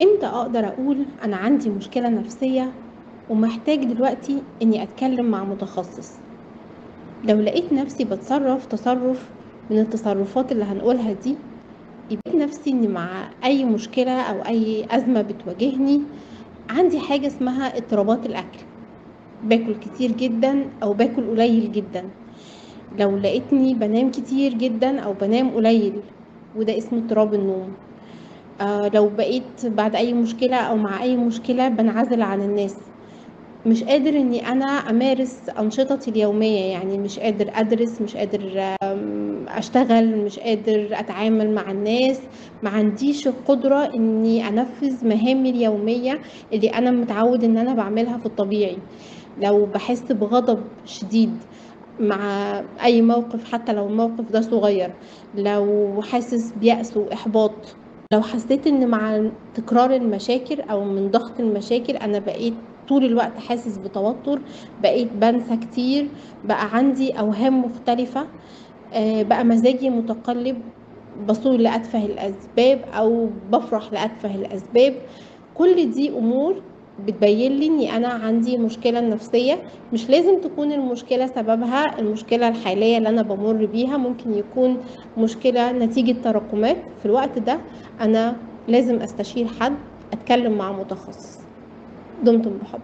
إمتى أقدر أقول أنا عندي مشكلة نفسية ومحتاج دلوقتي إني أتكلم مع متخصص؟ لو لقيت نفسي باتصرف تصرف من التصرفات اللي هنقولها دي، يبقى لقيت نفسي إن مع أي مشكلة أو أي أزمة بتواجهني عندي حاجة اسمها اضطرابات الأكل، باكل كتير جدا أو باكل قليل جدا. لو لقيتني بنام كتير جدا أو بنام قليل، وده اسمه اضطراب النوم. لو بقيت بعد أي مشكلة أو مع أي مشكلة بنعزل عن الناس، مش قادر إني أنا أمارس أنشطتي اليومية، يعني مش قادر أدرس، مش قادر أشتغل، مش قادر أتعامل مع الناس، ما عنديش القدرة إني أنفذ مهامي اليومية اللي أنا متعود إن أنا بعملها في الطبيعي. لو بحس بغضب شديد مع أي موقف، حتى لو الموقف ده صغير، لو حاسس بيأس وإحباط، لو حسيت ان مع تكرار المشاكل او من ضغط المشاكل انا بقيت طول الوقت حاسس بتوتر، بقيت بنسى كتير، بقى عندي اوهام مختلفة، بقى مزاجي متقلب، بصول لأتفه الأسباب أو بفرح لأتفه الأسباب. كل دي أمور بتبين لي إني أنا عندي مشكلة نفسية. مش لازم تكون المشكلة سببها المشكلة الحالية اللي أنا بمر بيها، ممكن يكون مشكلة نتيجة تراكمات. في الوقت ده أنا لازم أستشير حد، أتكلم مع متخصص. دمتم بحب.